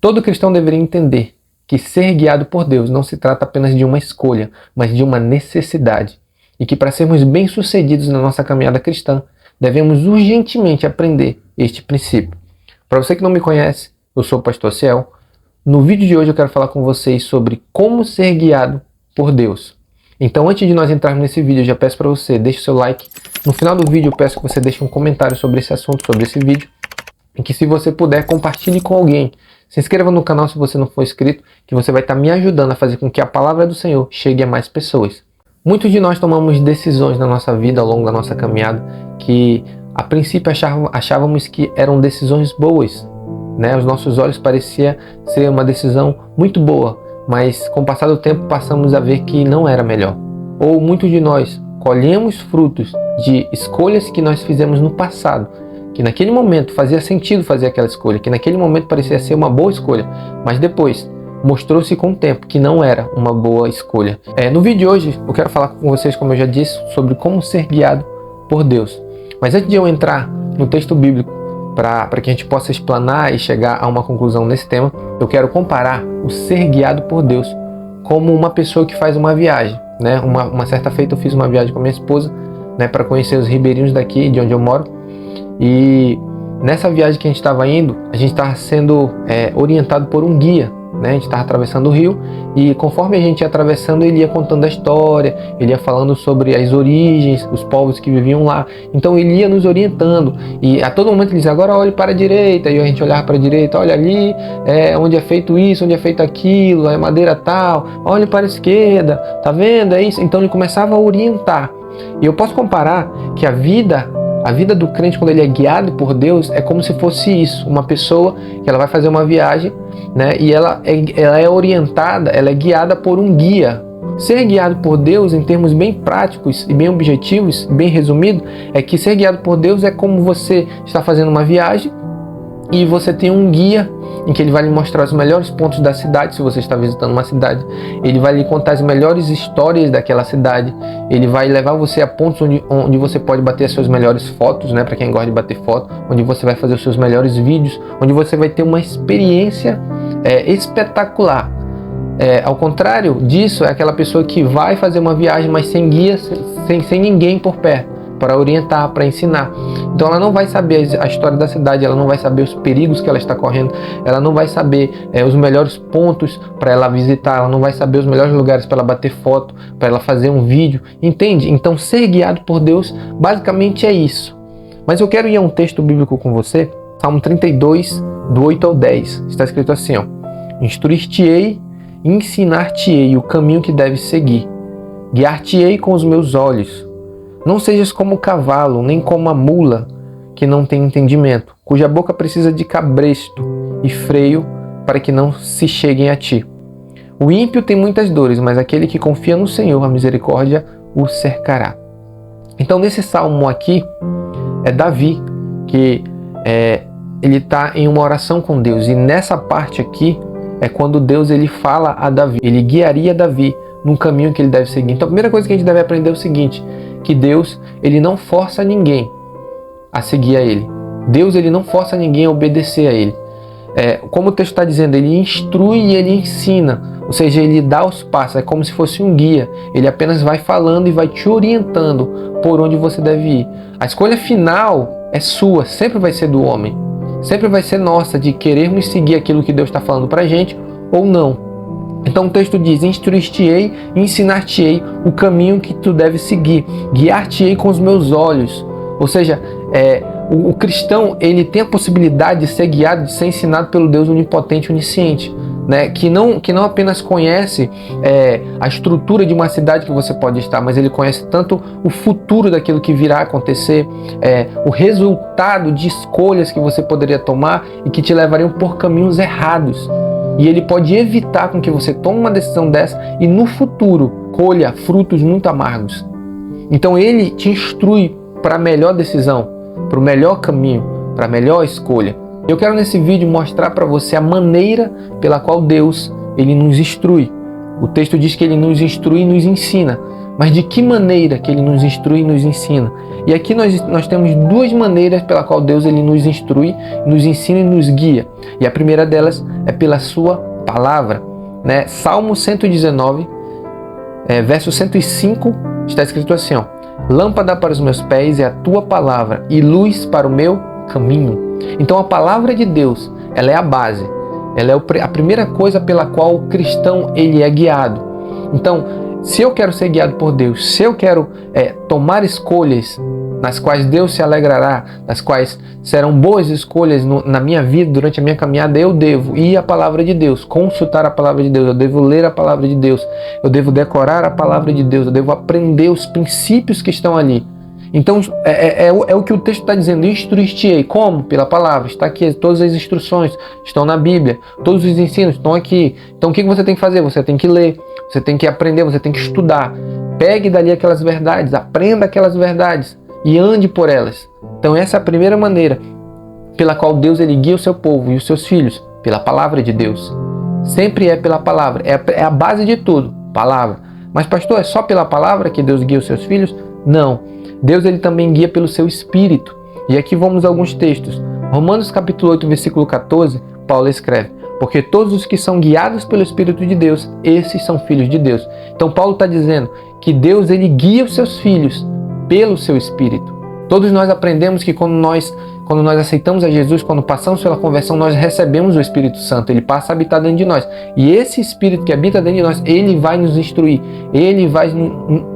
Todo cristão deveria entender que ser guiado por Deus não se trata apenas de uma escolha, mas de uma necessidade. E que para sermos bem-sucedidos na nossa caminhada cristã, devemos urgentemente aprender este princípio. Para você que não me conhece, eu sou o Pastor Ciel. No vídeo de hoje eu quero falar com vocês sobre como ser guiado por Deus. Então, antes de nós entrarmos nesse vídeo, eu já peço para você, deixe o seu like. No final do vídeo eu peço que você deixe um comentário sobre esse assunto, sobre esse vídeo. E que, se você puder, compartilhe com alguém. Se inscreva no canal se você não for inscrito, que você vai estar me ajudando a fazer com que a palavra do Senhor chegue a mais pessoas. Muitos de nós tomamos decisões na nossa vida, ao longo da nossa caminhada, que a princípio achávamos que eram decisões boas, né? Aos nossos olhos parecia ser uma decisão muito boa, mas com o passar do tempo passamos a ver que não era melhor. Ou muitos de nós colhemos frutos de escolhas que nós fizemos no passado, que naquele momento fazia sentido fazer aquela escolha, que naquele momento parecia ser uma boa escolha, mas depois mostrou-se com o tempo que não era uma boa escolha. No vídeo de hoje eu quero falar com vocês, como eu já disse, sobre como ser guiado por Deus. Mas antes de eu entrar no texto bíblico, para que a gente possa explanar e chegar a uma conclusão nesse tema, eu quero comparar o ser guiado por Deus como uma pessoa que faz uma viagem, né? Uma certa feita eu fiz uma viagem com a minha esposa, né, para conhecer os ribeirinhos daqui, de onde eu moro. E nessa viagem que a gente estava indo, a gente estava sendo orientado por um guia, né? A gente estava atravessando o rio e conforme a gente ia atravessando, ele ia contando a história, ele ia falando sobre as origens, os povos que viviam lá. Então ele ia nos orientando e a todo momento ele dizia: agora olhe para a direita, e a gente olhava para a direita, olha ali, onde é feito isso, onde é feito aquilo, é madeira tal, olhe para a esquerda, tá vendo, é isso. Então ele começava a orientar. E eu posso comparar que a vida do crente, quando ele é guiado por Deus, é como se fosse isso, uma pessoa que ela vai fazer uma viagem, né, e ela é orientada, ela é guiada por um guia. Ser guiado por Deus, em termos bem práticos e bem objetivos, bem resumido, é que ser guiado por Deus é como você está fazendo uma viagem e você tem um guia em que ele vai lhe mostrar os melhores pontos da cidade. Se você está visitando uma cidade, ele vai lhe contar as melhores histórias daquela cidade, ele vai levar você a pontos onde você pode bater as suas melhores fotos, né, para quem gosta de bater foto, onde você vai fazer os seus melhores vídeos, onde você vai ter uma experiência espetacular. Ao contrário disso, é aquela pessoa que vai fazer uma viagem, mas sem guia, sem ninguém por perto para orientar, para ensinar. Então ela não vai saber a história da cidade, ela não vai saber os perigos que ela está correndo, ela não vai saber os melhores pontos para ela visitar, ela não vai saber os melhores lugares para ela bater foto, para ela fazer um vídeo, entende? Então ser guiado por Deus basicamente é isso. Mas eu quero ir a um texto bíblico com você, Salmo 32, do 8 ao 10, está escrito assim, ó: instruir-te-ei e ensinar-te-ei o caminho que deves seguir, guiar-te-ei com os meus olhos. Não sejas como o cavalo, nem como a mula, que não tem entendimento, cuja boca precisa de cabresto e freio para que não se cheguem a ti. O ímpio tem muitas dores, mas aquele que confia no Senhor, a misericórdia o cercará. Então, nesse salmo aqui, é Davi que ele está em uma oração com Deus. E nessa parte aqui é quando Deus ele fala a Davi, ele guiaria Davi num caminho que ele deve seguir. Então, a primeira coisa que a gente deve aprender é o seguinte: que Deus ele não força ninguém a seguir a Ele. Deus ele não força ninguém a obedecer a Ele. Como o texto está dizendo, Ele instrui e Ele ensina, ou seja, Ele dá os passos, é como se fosse um guia. Ele apenas vai falando e vai te orientando por onde você deve ir. A escolha final é sua, sempre vai ser do homem, sempre vai ser nossa, de querermos seguir aquilo que Deus está falando para a gente ou não. Então o texto diz: instruir-te-ei e ensinar-te-ei o caminho que tu deves seguir, guiar-te-ei com os meus olhos. Ou seja, o cristão ele tem a possibilidade de ser guiado, de ser ensinado pelo Deus onipotente, onisciente, né? que não apenas conhece a estrutura de uma cidade que você pode estar, mas ele conhece tanto o futuro daquilo que virá a acontecer, o resultado de escolhas que você poderia tomar e que te levariam por caminhos errados. E ele pode evitar com que você tome uma decisão dessa e no futuro colha frutos muito amargos. Então ele te instrui para a melhor decisão, para o melhor caminho, para a melhor escolha. Eu quero nesse vídeo mostrar para você a maneira pela qual Deus ele nos instrui. O texto diz que ele nos instrui e nos ensina. mas de que maneira que Ele nos instrui e nos ensina? E aqui nós temos duas maneiras pela qual Deus ele nos instrui, nos ensina e nos guia. E a primeira delas é pela sua palavra, né? Salmo 119, verso 105, está escrito assim, ó: lâmpada para os meus pés é a tua palavra e luz para o meu caminho. Então a palavra de Deus, ela é a base, ela é a primeira coisa pela qual o cristão ele é guiado. Então, se eu quero ser guiado por Deus, se eu quero tomar escolhas nas quais Deus se alegrará, nas quais serão boas escolhas na minha vida, durante a minha caminhada, eu devo ir à palavra de Deus, consultar a palavra de Deus, eu devo ler a palavra de Deus, eu devo decorar a palavra de Deus, eu devo aprender os princípios que estão ali. Então, é o que o texto está dizendo: instruir-te-ei. Como? Pela palavra. Está aqui, todas as instruções estão na Bíblia, todos os ensinos estão aqui. Então, o que você tem que fazer? Você tem que ler, você tem que aprender, você tem que estudar. Pegue dali aquelas verdades, aprenda aquelas verdades e ande por elas. Então, essa é a primeira maneira pela qual Deus ele guia o seu povo e os seus filhos, pela palavra de Deus. Sempre é pela palavra, é a base de tudo, palavra. Mas pastor, é só pela palavra que Deus guia os seus filhos? Não. Deus ele também guia pelo seu Espírito. E aqui vamos a alguns textos. Romanos capítulo 8, versículo 14, Paulo escreve: porque todos os que são guiados pelo Espírito de Deus, esses são filhos de Deus. Então Paulo está dizendo que Deus ele guia os seus filhos pelo seu Espírito. Todos nós aprendemos que quando nós aceitamos a Jesus, quando passamos pela conversão, nós recebemos o Espírito Santo, ele passa a habitar dentro de nós. E esse Espírito que habita dentro de nós, ele vai nos instruir, ele vai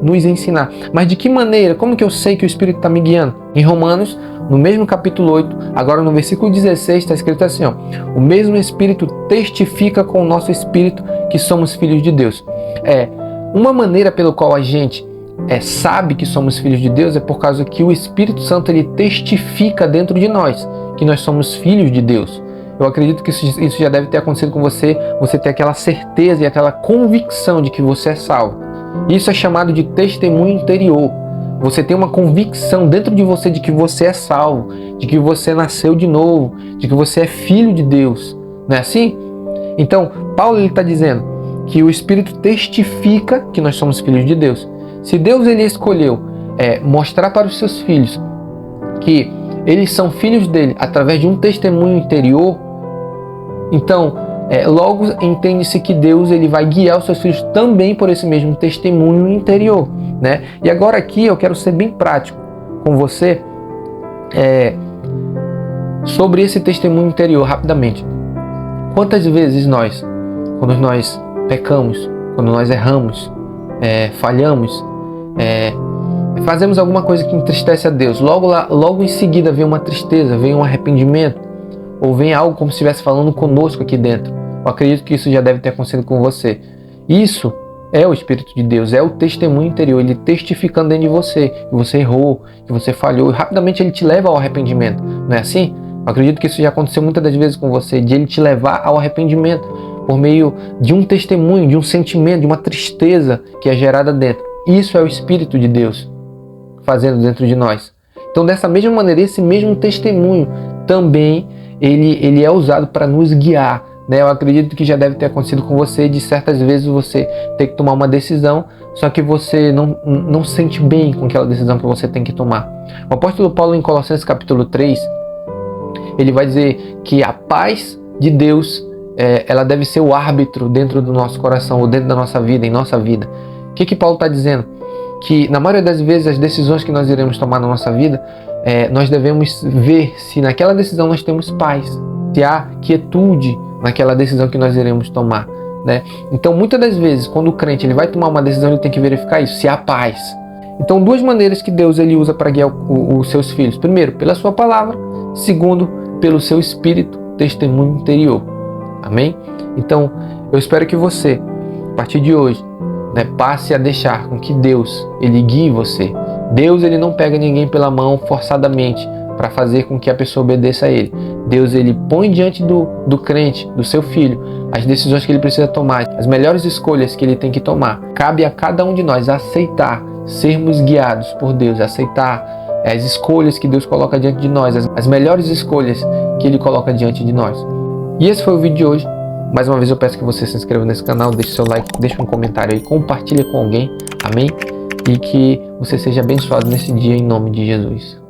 nos ensinar. Mas de que maneira? Como que eu sei que o Espírito está me guiando? Em Romanos, no mesmo capítulo 8, agora no versículo 16, está escrito assim, ó: o mesmo Espírito testifica com o nosso Espírito que somos filhos de Deus. Uma maneira pela qual a gente sabe que somos filhos de Deus é por causa que o Espírito Santo ele testifica dentro de nós que nós somos filhos de Deus. Eu acredito que isso já deve ter acontecido com você, você ter aquela certeza e aquela convicção de que você é salvo. Isso é chamado de testemunho interior. Você tem uma convicção dentro de você de que você é salvo, de que você nasceu de novo, de que você é filho de Deus. Não é assim? Então, Paulo está dizendo que o Espírito testifica que nós somos filhos de Deus. Se Deus ele escolheu mostrar para os seus filhos que eles são filhos dele através de um testemunho interior, então logo entende-se que Deus ele vai guiar os seus filhos também por esse mesmo testemunho interior, né? E agora aqui eu quero ser bem prático com você sobre esse testemunho interior rapidamente. Quantas vezes quando nós pecamos, quando nós erramos, falhamos, fazemos alguma coisa que entristece a Deus, logo em seguida vem uma tristeza, vem um arrependimento, ou vem algo como se estivesse falando conosco aqui dentro. Eu acredito que isso já deve ter acontecido com você. Isso é o Espírito de Deus, é o testemunho interior, ele testificando dentro de você, que você errou, que você falhou, e rapidamente ele te leva ao arrependimento, não é assim? Eu acredito que isso já aconteceu muitas das vezes com você, de ele te levar ao arrependimento, por meio de um testemunho, de um sentimento, de uma tristeza que é gerada dentro. Isso é o Espírito de Deus fazendo dentro de nós. Então, dessa mesma maneira, esse mesmo testemunho também ele é usado para nos guiar, né? Eu acredito que já deve ter acontecido com você, de certas vezes você ter que tomar uma decisão, só que você não se sente bem com aquela decisão que você tem que tomar. O apóstolo Paulo, em Colossenses capítulo 3, ele vai dizer que a paz de Deus ela deve ser o árbitro dentro do nosso coração, ou dentro da nossa vida, em nossa vida. O que Paulo está dizendo? Que na maioria das vezes as decisões que nós iremos tomar na nossa vida, nós devemos ver se naquela decisão nós temos paz, se há quietude naquela decisão que nós iremos tomar, né? Então muitas das vezes quando o crente ele vai tomar uma decisão, ele tem que verificar isso, se há paz. Então duas maneiras que Deus ele usa para guiar os seus filhos: primeiro, pela sua palavra; segundo, pelo seu Espírito, testemunho interior. Amém? Então, eu espero que você, a partir de hoje, passe a deixar com que Deus, ele guie você. Deus, ele não pega ninguém pela mão forçadamente para fazer com que a pessoa obedeça a ele. Deus, ele põe diante do crente, do seu filho, as decisões que ele precisa tomar, as melhores escolhas que ele tem que tomar. Cabe a cada um de nós aceitar, sermos guiados por Deus, aceitar as escolhas que Deus coloca diante de nós, as melhores escolhas que ele coloca diante de nós. E esse foi o vídeo de hoje. Mais uma vez eu peço que você se inscreva nesse canal, deixe seu like, deixe um comentário aí, compartilhe com alguém. Amém? e que você seja abençoado nesse dia em nome de Jesus.